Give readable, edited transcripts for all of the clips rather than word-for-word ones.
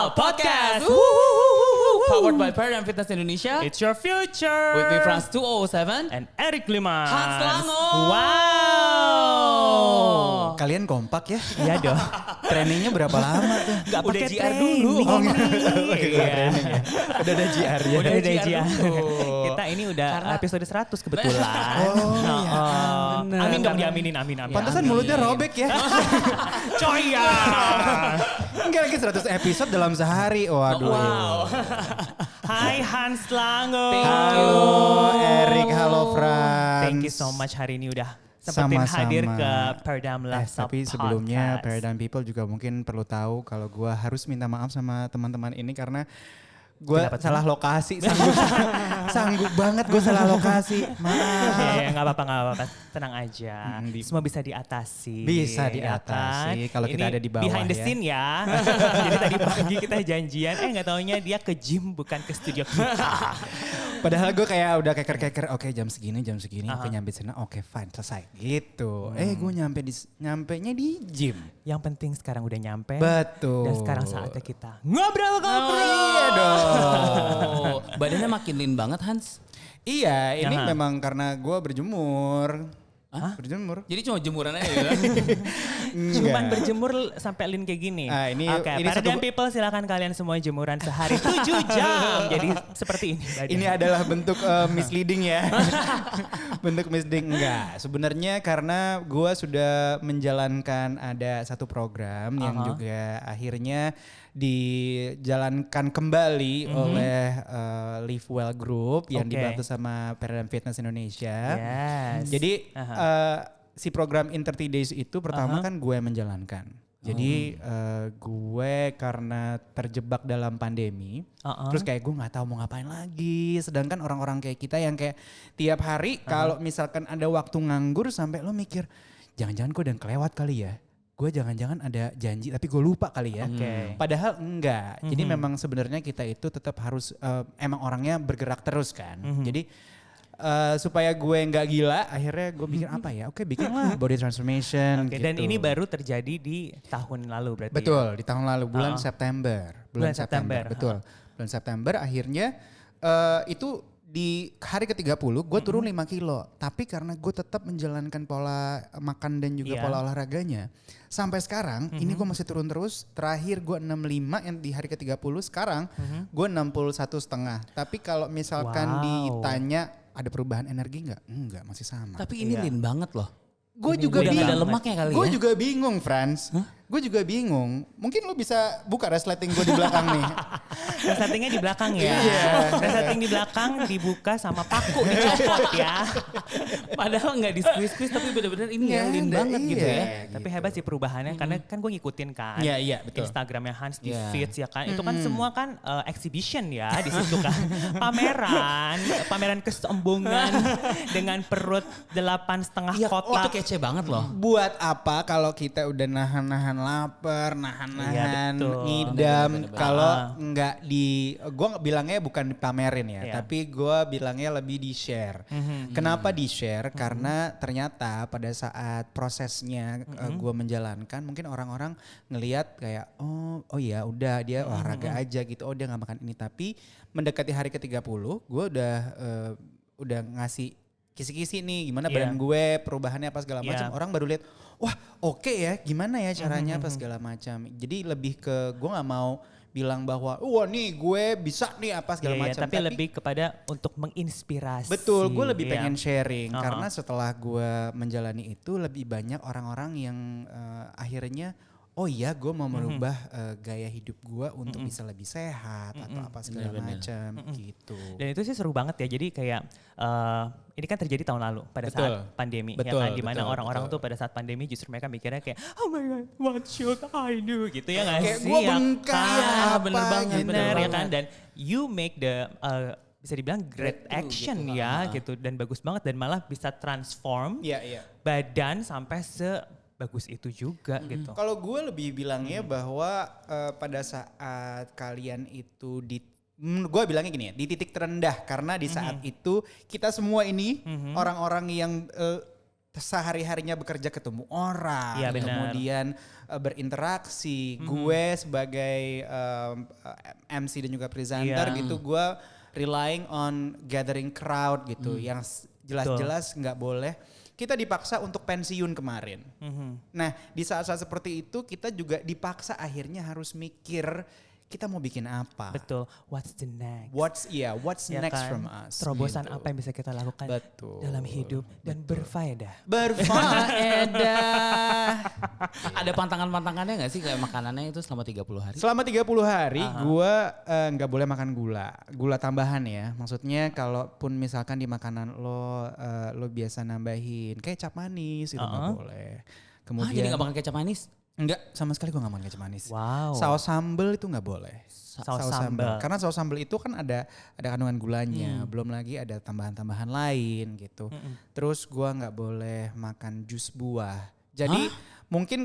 Lifestyle Podcast. Powered by Paradigm Fitness Indonesia. It's your future. With me Frans 207 and Eric Limas. Hans Lango. Wow. Kalian kompak ya? Iya dong. Trainingnya berapa lama tuh? Gak Udah pakai JR training. dulu. Oh, enggak. Iya. Udah ada JR ya? Udah ada JR JR. dulu. Kita ini udah Karena- episode 100 kebetulan. Oh, iya. bener. Amin dong Karena- diaminin, amin. Pantesan Amin. mulutnya robek ya? Coy ya. Enggak lagi 100 episode dalam sehari. Waduh. Wow. Hai Hans Lango. Halo Erik, halo Frans. Thank you so much hari ini udah sempetin Sama-sama. hadir ke Paradigm Lifestyle Tapi sebelumnya Podcast. Paradigm People juga mungkin perlu tahu kalau gue harus minta maaf sama teman-teman ini karena gue Kenapa tuh? salah lokasi. Sanggup banget gue salah lokasi. Maaf. Ya, nggak apa-apa. Tenang aja. Mm, Semua bisa diatasi. Bisa ya diatasi kalau kita Ini ada di bawah behind the ya. scene ya. Jadi tadi pagi kita janjian, nggak taunya dia ke gym bukan ke studio kita. Padahal gue kayak udah keker-keker, oke jam segini, oke nyampe sana, oke fine selesai gitu. Gue nyampenya di gym. Yang penting sekarang udah nyampe. Betul. Dan sekarang saatnya kita ngobrol-ngobrol. Iya dong. Oh, badannya makin lean banget Hans. Iya, ini Aha. memang karena gue berjemur. Berjemur? Jadi cuma jemuran aja ya. Cuman Enggak. berjemur sampai lean kayak gini. Ah, ini Paradigm satu- People silakan kalian semua jemuran sehari 7 jam. Jadi seperti ini. badan. Ini adalah bentuk misleading ya. Bentuk misleading enggak. Sebenarnya karena gue sudah menjalankan ada satu program yang juga akhirnya dijalankan kembali oleh Live Well Group yang Oke. dibantu sama Paradigm Fitness Indonesia. Yes. Jadi si program in 30 Days itu pertama kan gue menjalankan. Jadi gue karena terjebak dalam pandemi, terus kayak gue nggak tahu mau ngapain lagi. Sedangkan orang-orang kayak kita yang kayak tiap hari kalau misalkan ada waktu nganggur sampai lo mikir, jangan-jangan gue udah kelewat kali ya. Gue jangan-jangan ada janji tapi gue lupa kali ya. Oke. Padahal enggak. Jadi memang sebenarnya kita itu tetap harus emang orangnya bergerak terus kan. Jadi supaya gue nggak gila, akhirnya gue bikin apa ya? Oke, bikinlah body transformation. Oke, gitu. dan ini baru terjadi di tahun lalu berarti. Betul, di tahun lalu bulan September. Bulan September, betul. Bulan September akhirnya itu di hari ke-30 gue turun 5 kilo. Tapi karena gue tetap menjalankan pola makan dan juga Iya. pola olahraganya. Sampai sekarang ini gue masih turun terus. Terakhir gue 65 yang di hari ke-30 sekarang gue 61,5. Tapi kalau misalkan Wow. ditanya ada perubahan energi nggak? Enggak, masih sama. Tapi ini lean banget loh. Gue juga Udah nggak ada bingung. lemaknya kali Gue ya? juga bingung, Frans. Gue juga bingung. Mungkin lo bisa buka resleting gue di belakang nih. Resletingnya di belakang ya. Iya. Resleting di belakang dibuka sama paku dicopot ya. Padahal nggak di squeeze tapi benar-benar ini yang lean Nggak ada, banget gitu iya. ya. Tapi hebat sih perubahannya karena kan gue ngikutin kan. Iya, iya, betul. Instagramnya Hans di Iya. feeds ya kan. Itu kan semua kan exhibition ya di situ kan. Pameran kesombongan dengan perut 8,5 Iya, kotak. itu kece banget loh. Buat apa kalau kita udah nahan-nahan lapar, nahan-nahan Iya, betul. ngidam, Bener-bener. kalau nggak gue bilangnya bukan dipamerin ya, Iya. tapi gue bilangnya lebih di share. Kenapa di share? Karena ternyata pada saat prosesnya gue menjalankan, mungkin orang-orang ngelihat kayak oh ya udah dia olahraga aja gitu, oh dia nggak makan ini. Tapi mendekati hari ke-30 gue udah ngasih kisi-kisi nih gimana Iya. badan gue, perubahannya apa segala Iya. macam. Orang baru lihat, wah oke ya gimana ya caranya apa segala macam. Jadi lebih ke gue nggak mau bilang bahwa wah nih gue bisa nih apa segala Iya, macam. tapi lebih kepada untuk menginspirasi. betul, gue lebih Iya. pengen sharing Aha. karena setelah gue menjalani itu lebih banyak orang-orang yang akhirnya oh iya gue mau merubah gaya hidup gue untuk bisa lebih sehat atau apa segala Bener-bener. macam gitu. Dan itu sih seru banget ya. Jadi kayak ini kan terjadi tahun lalu pada Betul. saat pandemi Betul, ya kan. Dimana betul, orang-orang betul. tuh pada saat pandemi justru mereka mikirnya kayak oh my god what should I do gitu ya gak Kayak sih? gua Ya bengkak kan? ya, apa bener banget, gitu. Bener ya banget. kan. Dan you make the bisa dibilang great Breakthrough action gitu. ya gitu. Dan bagus banget dan malah bisa transform Iya, iya. badan sampai sebagus itu juga gitu. Kalau gue lebih bilangnya bahwa pada saat kalian itu gue bilangnya gini ya, di titik terendah karena di saat itu kita semua ini orang-orang yang sehari-harinya bekerja ketemu orang, Iya, benar. kemudian berinteraksi. Gue sebagai MC dan juga presenter Iya. gitu, gue relying on gathering crowd gitu, yang jelas-jelas nggak boleh. Kita dipaksa untuk pensiun kemarin. Nah di saat-saat seperti itu kita juga dipaksa akhirnya harus mikir kita mau bikin apa. Betul. What's the next? What's Ya next kan? from us? Terobosan gitu. apa yang bisa kita lakukan Betul. dalam hidup dan berfaedah. Berfaedah. Ada pantangan-pantangannya gak sih kayak makanannya itu selama 30 hari? Selama 30 hari gue nggak boleh makan gula tambahan ya. Maksudnya kalaupun misalkan di makanan lo biasa nambahin kecap manis itu nggak boleh. Kemudian Jadi gak makan kecap manis? enggak, sama sekali gue nggak makan kecap manis. Wow. Saus sambal itu nggak boleh. Saus sambal. Karena saus sambal itu kan ada kandungan gulanya, belum lagi ada tambahan-tambahan lain gitu. Terus gua nggak boleh makan jus buah. Jadi mungkin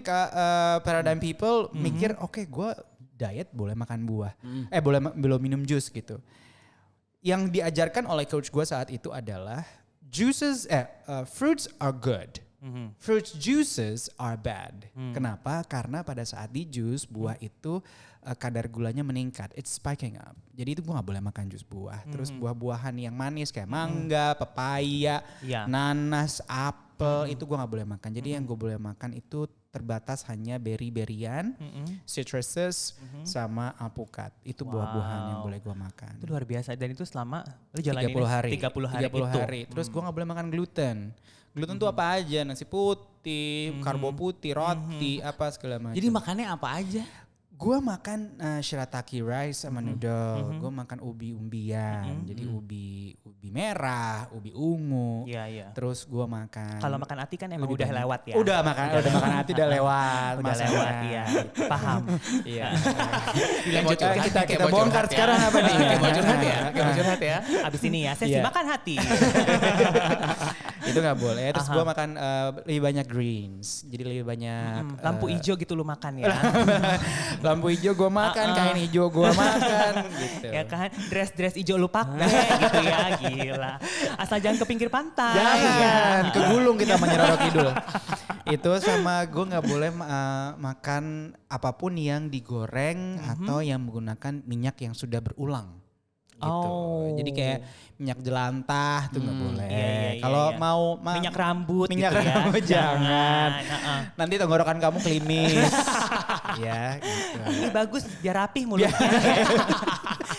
paradigm people mikir oke, gua diet boleh makan buah, belum minum jus gitu. Yang diajarkan oleh coach gua saat itu adalah fruits are good. Fruit juices are bad. Kenapa? Karena pada saat di jus buah itu kadar gulanya meningkat. It's spiking up. Jadi itu gue gak boleh makan jus buah. Terus buah-buahan yang manis kayak mangga, pepaya, nanas, apel itu gue gak boleh makan. Jadi yang gue boleh makan itu terbatas hanya berry-berryan, citruses, sama alpukat. Itu buah-buahan yang boleh gue makan. Itu luar biasa dan itu selama lu jalanin 30 hari. 30 hari. Terus gue gak boleh makan gluten. Gluten tuh apa aja? Nasi putih, karbo putih, roti, apa segala macam. Jadi makannya apa aja? Gue makan shirataki rice sama noodle. Gue makan ubi-umbian. Jadi ubi merah, ubi ungu. Iya. Terus gue makan. Kalau makan hati kan emang lebih udah banyak. lewat ya. Udah makan hati udah lewat. Udah masanya. lewat ya. Paham. Iya. Dilanjut kita bongkar sekarang apa nih? Kayak bocor hati ya. Kayak bocor hati ya. Abis ini ya, sesi Iya. makan hati. Itu nggak boleh. Terus gue makan lebih banyak greens. Jadi lebih banyak. Lampu hijau gitu lu makan ya. Lampu hijau gue makan, kain hijau gue makan gitu. Ya kan, dress hijau lu pakai gitu ya, gila. Asal jangan ke pinggir pantai. Jangan, ke gulung kita menyerorok kidul. Itu sama gue nggak boleh makan apapun yang digoreng atau yang menggunakan minyak yang sudah berulang. Gitu. Oh. Jadi kayak minyak jelantah tuh nggak boleh. Iya. Kalau mau minyak rambut minyak gitu ya. rambut jangan. Nanti tenggorokan kamu klimis. Ya gitu. Ini bagus biar rapih mulutnya.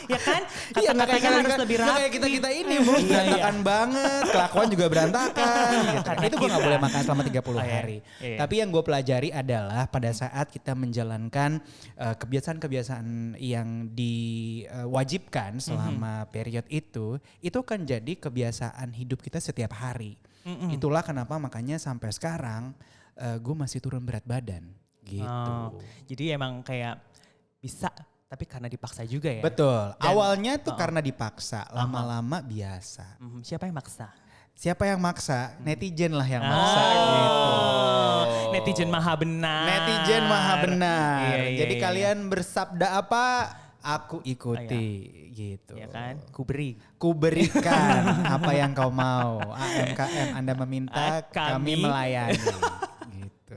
Ya kan? Iya nggak Kata-katanya harus lebih nggak rapi. kayak kita ini mulut berantakan banget, kelakuan juga berantakan. Gitu. Karena Itu gue nggak kita. boleh makan selama 30 Oh, iya. hari. Iya. Tapi yang gue pelajari adalah pada saat kita menjalankan kebiasaan-kebiasaan yang diwajibkan selama period itu kan jadi kebiasaan hidup kita setiap hari. Itulah kenapa makanya sampai sekarang gue masih turun berat badan. Gitu. Oh, jadi emang kayak bisa, tapi karena dipaksa juga ya. Betul. Awalnya tuh karena dipaksa, lama-lama biasa. Siapa yang maksa? Siapa yang maksa? Netizen lah yang maksa gitu. Netizen maha benar. Netizen maha benar. Iya, Jadi iya. kalian bersabda apa, aku ikuti gitu. Ya kan, kuberi. Kuberikan apa yang kau mau. AMKM Anda meminta, kami Kami melayani. Gitu.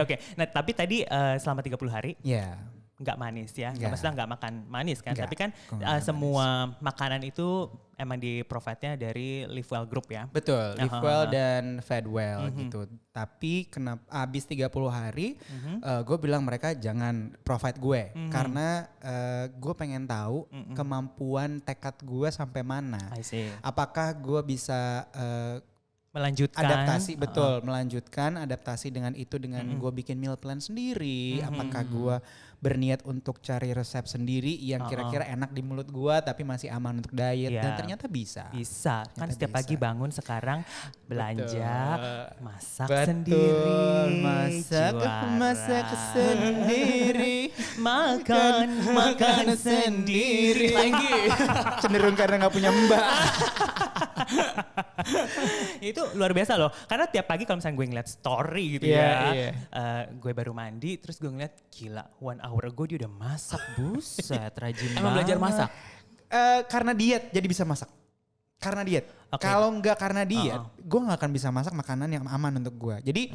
Oke. Nah tapi tadi selama 30 hari Ya. nggak manis ya. Nggak. Maksudnya nggak makan manis kan. Nggak. Tapi kan Gua nggak makan semua makanan itu emang di provide-nya dari Live Well Group ya. Betul, live well dan fed well gitu. Tapi kenapa abis 30 hari gue bilang mereka jangan provide gue. Karena gue pengen tahu kemampuan tekad gue sampai mana. I see. Apakah gue bisa Melanjutkan. adaptasi, betul, melanjutkan adaptasi dengan itu dengan gue bikin meal plan sendiri. Apakah gue berniat untuk cari resep sendiri yang kira-kira enak di mulut gue tapi masih aman untuk diet. Iya. Dan ternyata bisa. Bisa. Kan Ternyata setiap bisa. pagi bangun sekarang belanja, Betul. masak Betul, sendiri. masak juara. sendiri, Makan sendiri. Lagi. cenderung karena nggak punya mbak. Itu luar biasa loh. Karena tiap pagi kalau misalnya gue ngeliat story gitu Iya, ya. iya. Gue baru mandi terus gue ngeliat gila 1 hour ago dia udah masak. Buset rajin Emang belajar banget. masak? Karena diet jadi bisa masak. Karena diet. Oke. Kalau nggak karena diet, gue nggak akan bisa masak makanan yang aman untuk gue. Jadi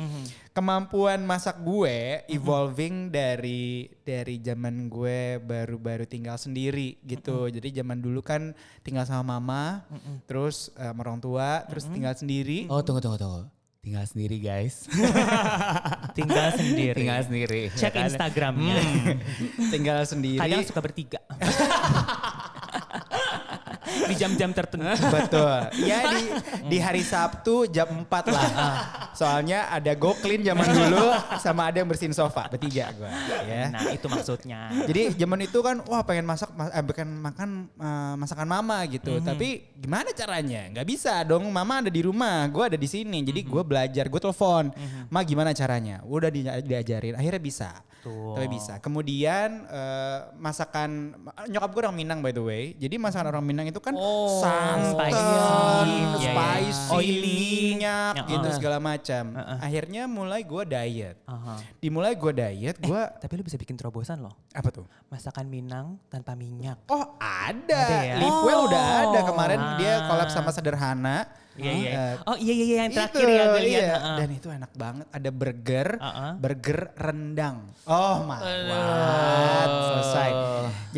kemampuan masak gue evolving dari zaman gue baru tinggal sendiri gitu. Jadi zaman dulu kan tinggal sama mama, terus sama orang tua, terus tinggal sendiri. Oh tunggu. Tinggal sendiri guys. Tinggal sendiri. Tinggal sendiri. Cek Instagramnya. Tinggal sendiri. Kadang suka bertiga. Di jam-jam tertentu. Betul. Ya di hari Sabtu jam 4 lah. Soalnya ada go clean zaman dulu sama ada yang bersihin sofa. Bertiga gue. Ya. Nah itu maksudnya. Jadi zaman itu kan wah pengen makan masakan mama gitu. Tapi gimana caranya? Nggak bisa dong. Mama ada di rumah, gue ada di sini. Jadi gue belajar, gue telepon. Ma gimana caranya? Udah diajarin. Akhirnya bisa. Tuh. Tapi bisa. Kemudian masakan nyokap gue orang Minang by the way. Jadi masakan orang Minang itu kan santan, spicy, oily, minyak gitu segala macam. Akhirnya mulai gue diet. Dimulai gue diet, gue Tapi lu bisa bikin terobosan loh. apa tuh? Masakan Minang tanpa minyak. Oh ada, Ada ya? Live Well udah ada kemarin dia collab sama Sederhana. Iya. Oh iya yang terakhir ya gue lihat. Iya. Dan itu enak banget. Ada burger rendang. Oh my god, selesai.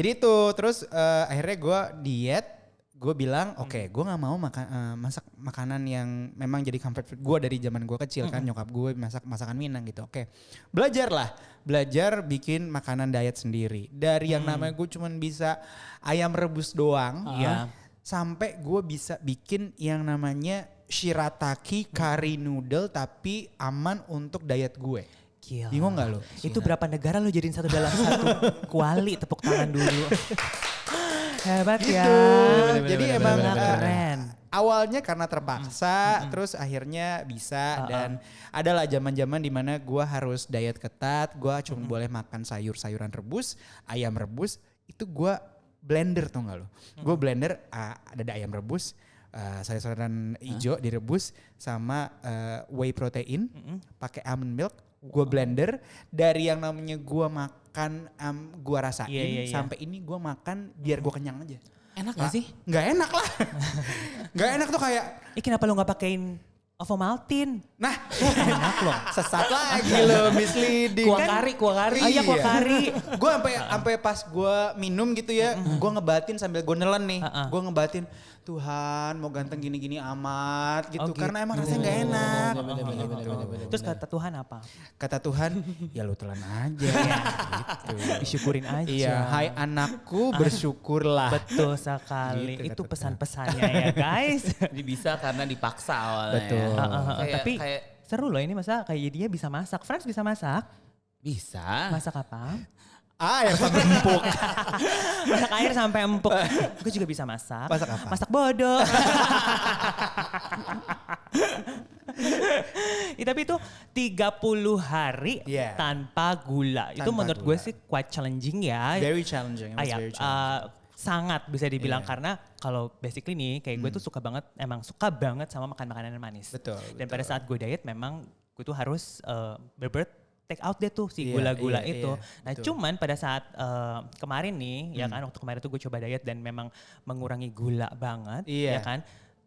Jadi itu terus akhirnya gue diet. Gue bilang oke, gue nggak mau masak makanan yang memang jadi comfort food gue dari zaman gue kecil kan nyokap gue masak masakan Minang gitu. Oke, belajar bikin makanan diet sendiri dari yang namanya gue cuman bisa ayam rebus doang, ya, sampai gue bisa bikin yang namanya shirataki curry noodle tapi aman untuk diet gue. Gila. Bingung gak lo? Itu berapa negara lo jadiin satu dalam satu? Kuali tepuk tangan dulu. Hebat Gitu. ya. Jadi emang keren. awalnya karena terpaksa, terus akhirnya bisa dan adalah zaman-zaman dimana gue harus diet ketat, gue cuma boleh makan sayur-sayuran rebus, ayam rebus, itu gue blender tau gak lo? Gue blender ada ayam rebus, sayur-sayuran hijau direbus sama whey protein, pakai almond milk, gue blender dari yang namanya gue makan, gue rasain sampai ini gue makan biar gue kenyang aja. Enak gak sih? Nggak enak lah. Nggak enak tuh kayak. Kenapa lo gak pakein Ovomaltine? Nah Enak loh. sesat lagi lo misleading. Kuah kari. Iya kuah kari. Gue sampai pas gue minum gitu ya, gue ngebatin sambil gue nelen nih. Gue ngebatin, Tuhan mau ganteng gini-gini amat gitu. Karena emang rasanya gak enak. Terus kata Tuhan apa? Kata Tuhan, ya lu telan aja. Gitu. Disyukurin aja. Iya, hai anakku bersyukurlah. Betul sekali. Gitu, Itu kata pesan-pesannya ya guys. Jadi bisa karena dipaksa awalnya. Betul. Tapi seru loh ini masa kayak dia bisa masak. Friends bisa masak? Bisa. Masak apa? Air sampai empuk. Masak air sampai empuk. Gue juga bisa masak. Masak apa? Masak bodoh. Tapi itu 30 hari tanpa gula. Itu menurut gue sih quite challenging ya. Very challenging. Very challenging. Sangat bisa dibilang karena kalau basically nih kayak gue tuh suka banget sama makan makanan yang manis. Betul. Dan pada saat gue diet memang gue tuh harus take out deh tuh si gula-gula itu. Nah betul. Cuman pada saat kemarin nih ya kan waktu kemarin tuh gue coba diet dan memang mengurangi gula banget ya kan.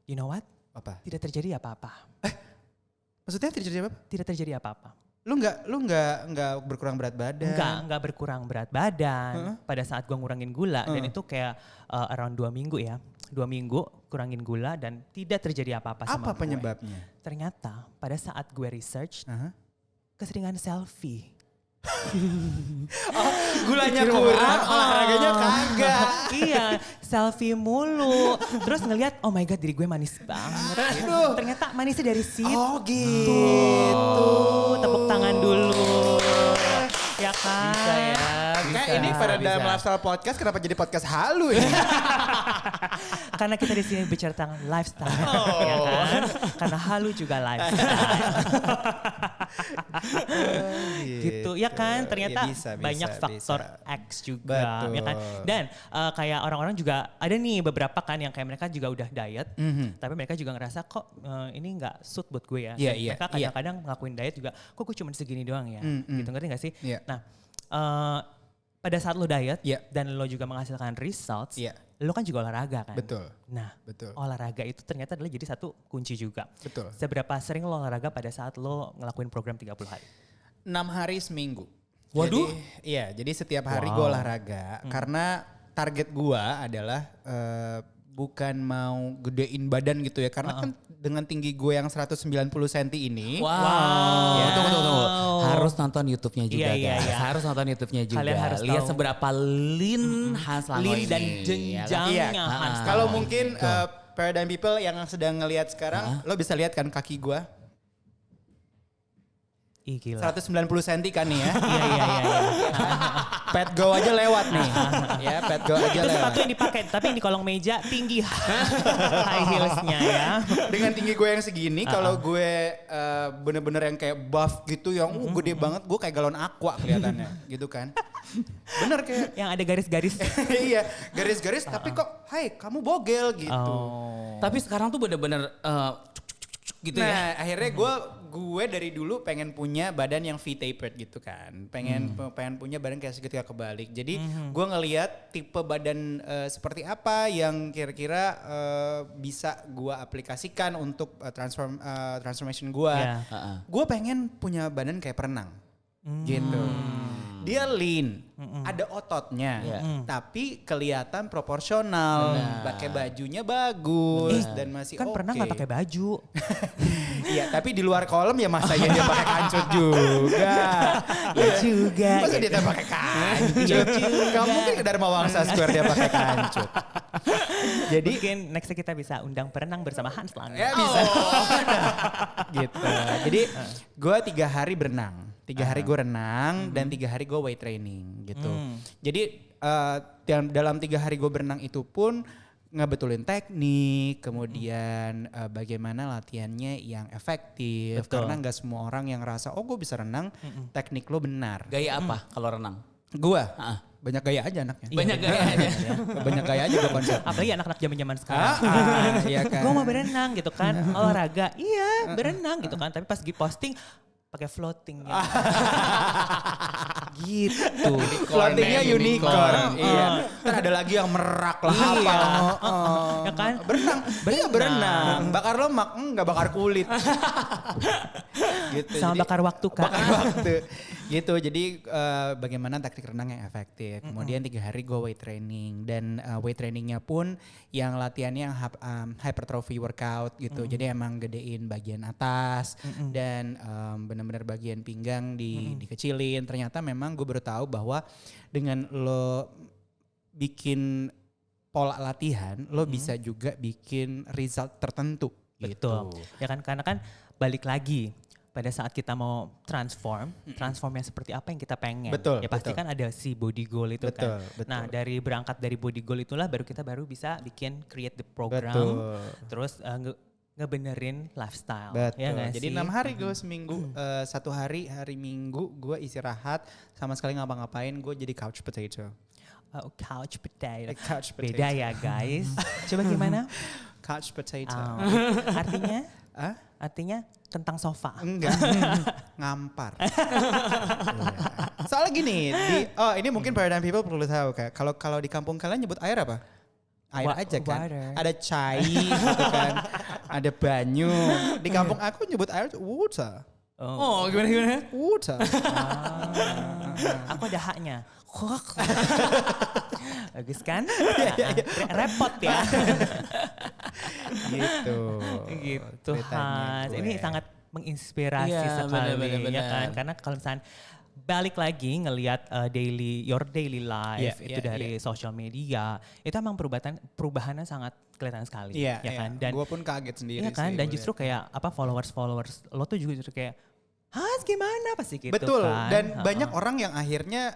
You know what? Apa? Tidak terjadi apa-apa. Maksudnya terjadi apa? Tidak terjadi apa-apa. Lu nggak berkurang berat badan? Enggak berkurang berat badan pada saat gue ngurangin gula dan itu kayak around 2 minggu ya. 2 minggu kurangin gula dan tidak terjadi apa-apa sama gue. Apa penyebabnya? Ternyata pada saat gue research keseringan selfie. Gulanya kurang, olahraganya kagak. Iya, selfie mulu. Terus ngelihat, oh my god diri gue manis banget. Ternyata manisnya dari situ. Oh gitu. Tepuk tangan dulu. Ya kan? Bisa ya. Kayak ini pada dalam lifestyle podcast kenapa jadi podcast halu ya? Karena kita di sini bicara tentang lifestyle, ya kan? Karena halu juga lifestyle. Gitu ya kan? Ternyata ya, banyak faktor X juga, ya kan? Dan kayak orang-orang juga ada nih beberapa kan yang kayak mereka juga udah diet, tapi mereka juga ngerasa kok ini nggak suit buat gue ya. Mereka kadang-kadang ngelakuin diet juga, kok gue cuma segini doang ya, gitu ngerti nggak sih? Nah. pada saat lo diet dan lo juga menghasilkan results, lo kan juga olahraga kan? Betul. Nah, betul. Olahraga itu ternyata adalah jadi satu kunci juga. Betul. Seberapa sering lo olahraga pada saat lo ngelakuin program 30 hari? 6 hari seminggu. Waduh. Jadi setiap hari gue olahraga karena target gue adalah bukan mau gedein badan gitu ya. Karena kan dengan tinggi gue yang 190 cm ini. Wow. Ya. Tunggu. Harus nonton YouTube-nya juga guys. Iya. Harus nonton YouTube-nya juga. Kalian harus lihat tahu. seberapa lean Hans Lango Lean ini. dan jenjangnya Hans. Kalau mungkin Paradigm People yang sedang ngelihat sekarang, lo bisa lihat kan kaki gue. Ih gila. 190 cm kan nih ya. Iya. Pet Go aja lewat nih. Ya, Pet Go aja Itu lewat. sepatu yang dipakai, tapi yang di kolong meja tinggi high heelsnya ya. Dengan tinggi gue yang segini, kalau gue bener-bener yang kayak buff gitu, yang gede banget, gue kayak galon aqua kelihatannya, gitu kan. Bener kayak. Yang ada garis-garis. Iya, garis-garis, tapi kok, hai kamu bogel gitu. Tapi sekarang tuh bener-bener gitu ya. Nah, akhirnya gue dari dulu pengen punya badan yang V-tapered gitu kan. Pengen punya badan kayak segitiga kebalik. Jadi gue ngelihat tipe badan seperti apa yang kira-kira bisa gue aplikasikan untuk transformation gue. Gue pengen punya badan kayak perenang gitu. Dia lean, ada ototnya, tapi kelihatan proporsional. Pakai bajunya bagus dan masih Kan pernah nggak pakai baju. Iya, tapi di luar kolam ya masa ya dia pakai kancut juga. Ya juga. Masa dia tak pakai kancut? Gak mungkin ke Dharma Wangsa Square dia pakai kancut. Jadi mungkin next kita bisa undang perenang bersama Hans Lango. ya bisa. Gitu. Jadi gue 3 hari berenang. 3 hari gue renang dan 3 hari gue weight training gitu. Jadi dalam 3 hari gue berenang itu pun ngebetulin teknik, kemudian bagaimana latihannya yang efektif. Betul. Karena nggak semua orang yang ngerasa oh gue bisa renang, teknik lo benar. Gaya apa kalau renang? Gue banyak gaya aja anaknya. Banyak gaya aja. Banyak gaya aja gue konsep. Apalagi anak-anak zaman-zaman sekarang. Iya kan. Gue mau berenang gitu kan, olahraga. Iya, berenang gitu kan. Tapi pas posting pakai floating ya. Gitu. Floatingnya unicorn. Iya. Kan ada lagi yang merak lah apa. Ya kan? Berenang. Iya berenang. Bakar lemak, enggak bakar kulit. Gitu. Sama bakar waktu Kak. Bakar waktu. Gitu. Jadi bagaimana taktik renang yang efektif. Kemudian 3 hari gue weight training. Dan weight trainingnya pun yang latihannya yang hypertrophy workout gitu. Jadi emang gedein bagian atas. Dan benar-benar bagian pinggang dikecilin. Ternyata memang gue baru tahu bahwa dengan lo bikin pola latihan, lo bisa juga bikin result tertentu. Betul. Gitu. Ya kan, karena kan balik lagi pada saat kita mau transformnya seperti apa yang kita pengen. Betul, ya pasti betul. kan ada si body goal itu Betul, kan. betul. Nah berangkat dari body goal itulah baru kita bisa bikin create the program. Betul. Terus ngebenerin lifestyle. Betul. Ya gak Jadi sih? 6 hari gue seminggu, 1 hari Minggu gue istirahat, sama sekali ngapa-ngapain, gue jadi couch potato. Oh, couch potato. Couch potato. Beda ya guys. Coba gimana? Couch potato. Artinya? Hah? Artinya kentang sofa. Enggak, ngampar. Iya. Soalnya gini, ini mungkin Paradigm People perlu tahu kayak kalau di kampung kalian nyebut air apa? Air aja kan. Water. Ada cai gitu kan. Ada banyu. Di kampung aku nyebut air water. Oh, gimana? Water. Aku ada haknya. Bagus kan? Repot ya. Gitu. Gitu ceritanya Hans. gue. Ini sangat menginspirasi Iya, sekali benar. ya kan. Karena kalau misalnya balik lagi ngelihat your daily life itu dari social media, itu emang perubahannya sangat kelihatan sekali. Iya, ya kan. Dan gue pun kaget sendiri iya kan. sih. Dan justru kayak followers lo tuh juga justru kayak Hans gimana pasti gitu Betul, kan. dan banyak orang yang akhirnya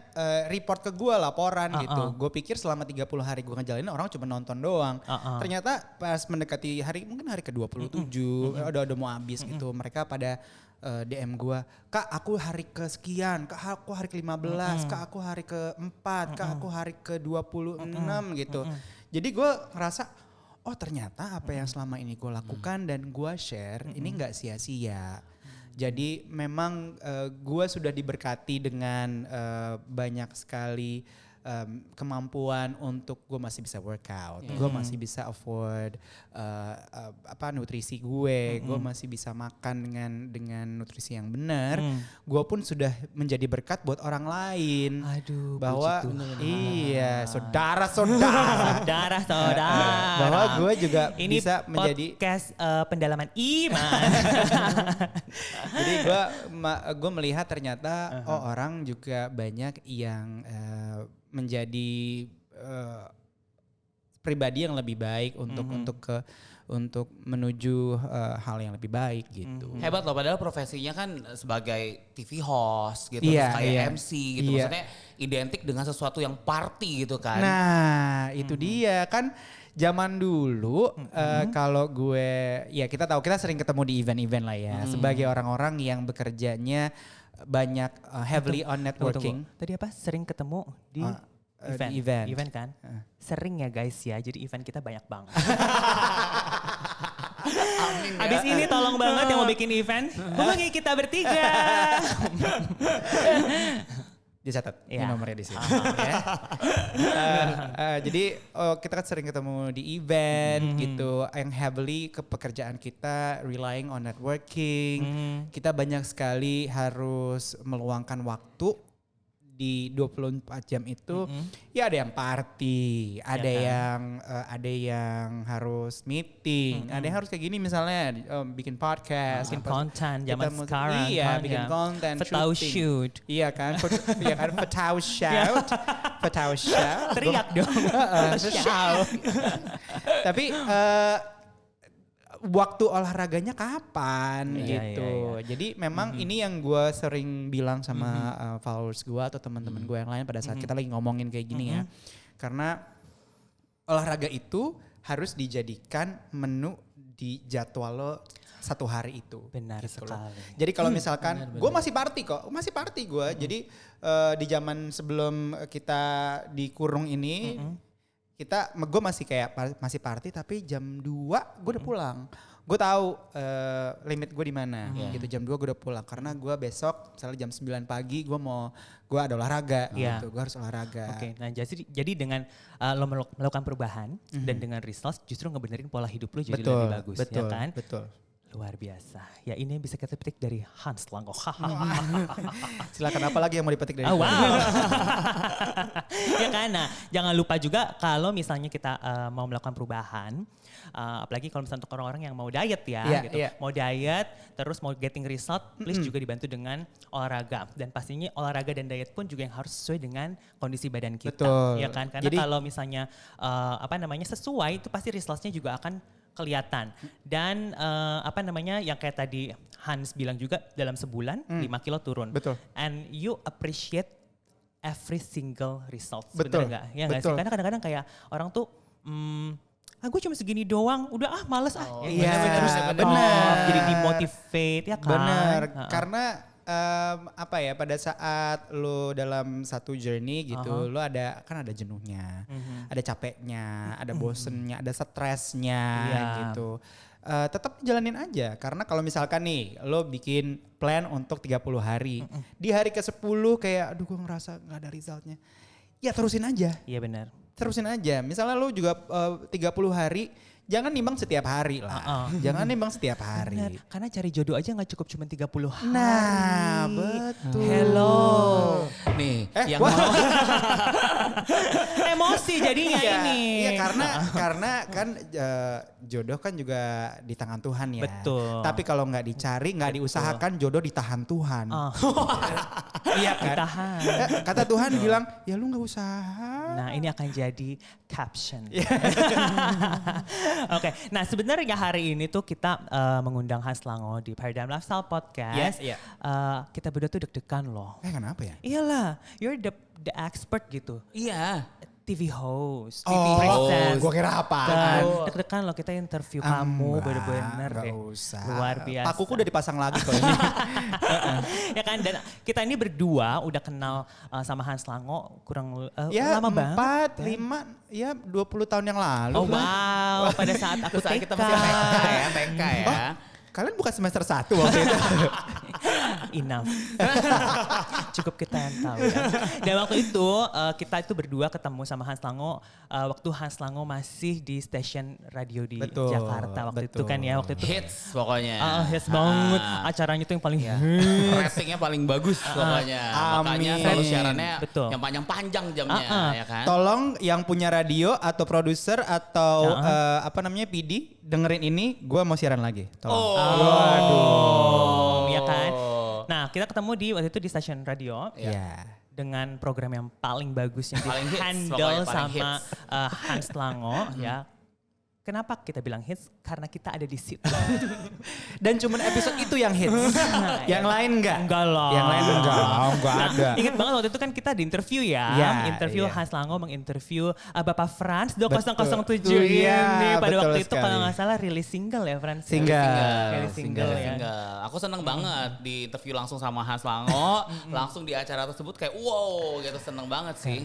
report ke gue laporan gitu. Gue pikir selama 30 hari gue ngejalanin orang cuma nonton doang. Ternyata pas mendekati mungkin hari ke-27, udah mau habis gitu. Mereka pada DM gue, Kak aku hari kesekian, Kak aku hari ke-15, Kak aku hari ke-4, Kak aku hari ke-26 gitu. Jadi gue ngerasa, oh ternyata apa yang selama ini gue lakukan dan gue share ini gak sia-sia. Jadi memang gue sudah diberkati dengan banyak sekali kemampuan untuk gue masih bisa workout, gue masih bisa afford nutrisi gue masih bisa makan dengan nutrisi yang benar. Gue pun sudah menjadi berkat buat orang lain. Aduh, bahwa iya saudara bahwa gue juga ini bisa menjadi podcast pendalaman iman. Jadi gue melihat ternyata orang juga banyak yang menjadi pribadi yang lebih baik untuk menuju hal yang lebih baik gitu. Hebat loh, padahal profesinya kan sebagai TV host gitu, terus kayak MC gitu, maksudnya identik dengan sesuatu yang party gitu kan. Nah itu dia kan. Zaman dulu kalau gue, ya kita tahu kita sering ketemu di event-event lah ya. Sebagai orang-orang yang bekerjanya banyak heavily on networking. Tadi apa? Sering ketemu di event kan? Sering ya guys ya, jadi event kita banyak banget. Amin ya. Abis ini tolong banget yang mau bikin event, hubungi kita bertiga. Dicatat, ini Ya. nomornya di sini. Jadi kita kan sering ketemu di event gitu, yang heavily ke pekerjaan kita relying on networking. Kita banyak sekali harus meluangkan waktu di 24 jam itu. Ya ada yang party, ada yang harus meeting, ada yang harus kayak gini misalnya bikin podcast, Bikin konten zaman sekarang. iya, kan, bikin ya. konten, Fetau shooting. shoot. Iya kan, Fetau shout, Fetau shout. Teriak dong. Shout. Tapi waktu olahraganya kapan gitu. Iya. Jadi memang ini yang gue sering bilang sama followers gue atau teman-teman gue yang lain pada saat kita lagi ngomongin kayak gini ya. Karena olahraga itu harus dijadikan menu di jadwal lo satu hari itu. Benar gitu loh. sekali. Jadi kalau misalkan gue masih party kok, masih party gue. Jadi di zaman sebelum kita dikurung ini, gue masih party tapi jam 2 gue udah pulang. Gue tahu limit gue di mana. Gitu jam 2 gue udah pulang karena gue besok misalnya jam 9 pagi gue ada olahraga gitu. Gue harus olahraga. Oke, nah jadi dengan lo melakukan perubahan dan dengan results justru ngebenerin pola hidup lo jadi lebih bagus, ya kan? Betul. Luar biasa. Ya ini yang bisa kita petik dari Hans Lango. Silakan apa lagi yang mau dipetik dari Oh, wow. Ya kan, nah jangan lupa juga kalau misalnya kita mau melakukan perubahan, apalagi kalau misalnya untuk orang-orang yang mau diet ya, Iya, gitu. iya. Mau diet, terus mau getting result, please juga dibantu dengan olahraga. Dan pastinya olahraga dan diet pun juga yang harus sesuai dengan kondisi badan kita. Betul. Ya kan, karena Jadi- kalau misalnya sesuai, itu pasti resultsnya juga akan kelihatan. Dan yang kayak tadi Hans bilang juga dalam sebulan 5 kilo turun. Betul. And you appreciate every single result. Betul. Bener gak? Ya gak sih? Betul. Karena kadang-kadang kayak orang tuh gue cuma segini doang, udah males Iya, bener. bener. Jadi dimotivate ya kan. Benar, Heeh. karena pada saat lo dalam satu journey gitu, lo ada jenuhnya, ada capeknya, ada bosennya, ada stresnya Iya. gitu. Tetap jalanin aja karena kalau misalkan nih lo bikin plan untuk 30 hari, di hari ke-10 kayak aduh gue ngerasa gak ada resultnya. Ya terusin aja. Iya benar. Terusin aja. Misalnya lo juga 30 hari, jangan nimbang setiap hari lah. Jangan nimbang setiap hari. Benar. Karena cari jodoh aja gak cukup cuma 30 hari. Nah, betul. Hello. Nih, yang wah. mau Emosi jadinya ini. Iya karena kan jodoh kan juga di tangan Tuhan ya. Betul. Tapi kalau nggak dicari, nggak diusahakan, jodoh ditahan Tuhan. Iya kan. Ditahan. Kata Tuhan bilang, ya lu nggak usaha. Nah ini akan jadi caption. Oke, nah sebenarnya hari ini tuh kita mengundang Hans Lango di Paradigm Lifestyle Podcast. Yes, iya. Kita berdua tuh deg-degan loh. Kenapa ya? Iyalah, you're the expert gitu. iya. TV host, Oh, TV presenter. gue kira apa? Kan, deg-degan loh kita interview kamu Enggak, bener-bener nggak deh. usah. Luar biasa. Pakuku udah dipasang lagi kok ini. Ya kan, dan kita ini berdua udah kenal sama Hans Lango kurang Ya lama banget. 4, 5, ya 20 tahun yang lalu. Oh wow, pada saat aku Saat TK. kita masih TK ya. Kalian bukan semester 1 waktu itu? enough. Cukup kita yang tahu ya. Dan waktu itu kita itu berdua ketemu sama Hans Lango waktu Hans Lango masih di stasiun radio di Jakarta waktu itu kan ya. Waktu itu hits pokoknya. Hits banget. Acaranya tuh yang paling ratingnya paling bagus pokoknya. Makanya selalu siarannya yang panjang-panjang jamnya ya kan. Tolong yang punya radio atau produser atau PD dengerin ini, gue mau siaran lagi. Tolong. Waduh, ya kan. Nah, kita ketemu waktu itu di stasiun radio. Dengan program yang paling bagus yang di-handle sama Hans Lango ya. Kenapa kita bilang hits? Karena kita ada di situ. Dan cuman episode itu yang hits. Yang lain enggak? Enggak lah. Yang lain enggak ada. Ingat banget waktu itu kan kita di interview ya. Interview Hans Lango menginterview Bapak Franz 2007 ini. Pada waktu itu kalau gak salah rilis single ya Franz. Single ya. Aku seneng banget di interview langsung sama Hans Lango. Langsung di acara tersebut kayak wow gitu, seneng banget sih.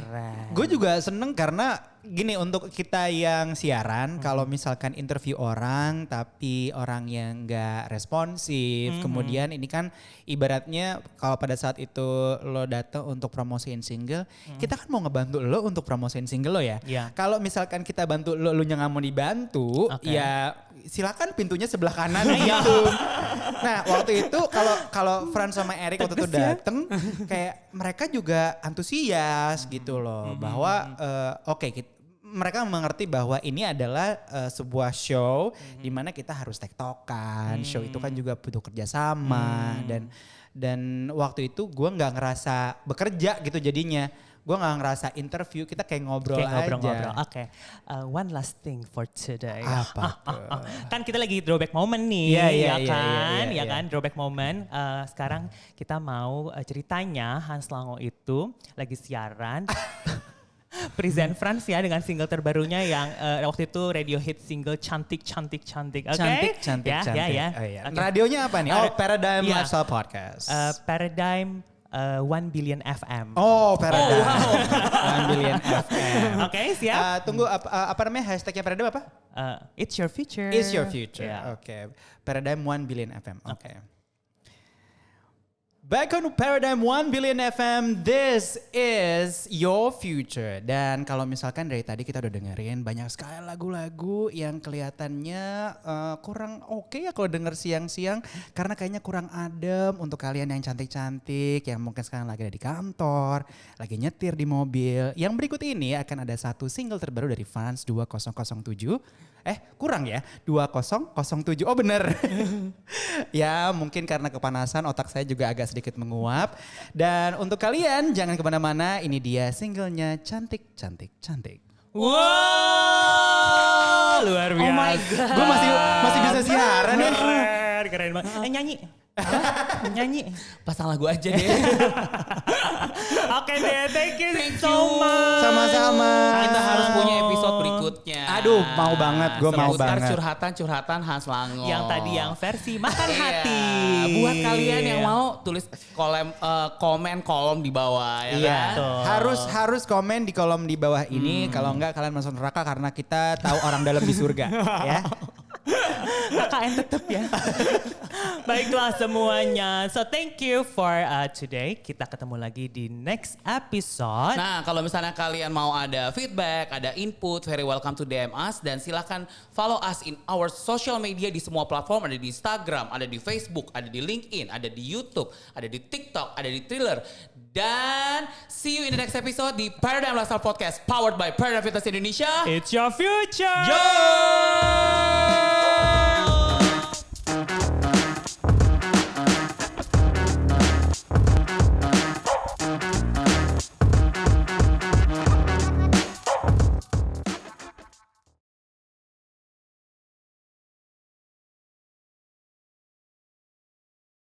Gue juga seneng karena gini, untuk kita yang siaran, kalau misalkan interview orang tapi orang yang gak responsif, kemudian ini kan ibaratnya kalau pada saat itu lo datang untuk promosiin single, kita kan mau ngebantu lo untuk promosiin single lo ya. Kalau misalkan kita bantu lo yang gak mau dibantu, ya silakan pintunya sebelah kanan gitu. Nah waktu itu kalau Franz sama Eric waktu itu dateng, kayak mereka juga antusias gitu loh, bahwa mereka mengerti bahwa ini adalah sebuah show di mana kita harus tektokan. Show itu kan juga butuh kerjasama dan waktu itu gue nggak ngerasa bekerja gitu jadinya. Gue gak ngerasa interview, kita kayak ngobrol aja. Oke. One last thing for today. Apa tuh? Kan kita lagi throwback moment nih, ya kan? Throwback moment. Sekarang kita mau ceritanya Hans Lango itu lagi siaran. Present Franz ya dengan single terbarunya yang waktu itu radio hit single Cantik. Okay? Cantik. Ya. Oh, iya. Radionya apa nih? Paradigm Lifestyle Podcast. Paradigm 1 billion FM. Oh, Paradigm. 1 billion FM. Oke, siap. Tunggu apa namanya hashtagnya Paradigm apa? It's your future. It's your future. Oke. Paradigm 1 billion FM. Oke. Back on Paradigm 1 Billion FM, this is your future. Dan kalau misalkan dari tadi kita udah dengerin banyak sekali lagu-lagu yang kelihatannya kurang oke ya kalau denger siang-siang. Karena kayaknya kurang adem untuk kalian yang cantik-cantik, yang mungkin sekarang lagi ada di kantor, lagi nyetir di mobil. Yang berikut ini akan ada satu single terbaru dari Franz 2007. Kurang ya, 2007. Oh bener. Ya mungkin karena kepanasan otak saya juga agak sedikit menguap. Dan untuk kalian jangan kemana-mana, ini dia singlenya Cantik. Wow, luar biasa. Oh my God. Gue masih bisa siaran ya. Keren banget. Nyanyi. Nyanyi. Pasang lagu aja deh. Oke deh, thank you so much. Sama-sama. Kita harus punya episode berikutnya. Aduh, mau banget, gue mau banget. Curhatan Hans Lango. Yang tadi yang versi makan hati. Buat kalian yang mau tulis komen kolom di bawah ya kan? Harus komen di kolom di bawah ini. Kalau enggak kalian masuk neraka karena kita tahu orang dalam di surga ya. KKN tetap ya. Baiklah semuanya. So thank you for today. Kita ketemu lagi di next episode. Nah kalau misalnya kalian mau ada feedback, ada input, very welcome to DM us. Dan silakan follow us in our social media di semua platform. Ada di Instagram, ada di Facebook, ada di LinkedIn, ada di YouTube, ada di TikTok, ada di Thriller. Dan see you in the next episode di Paradigm Lifestyle Podcast powered by Paradigm Fitness Indonesia. It's your future. Yo!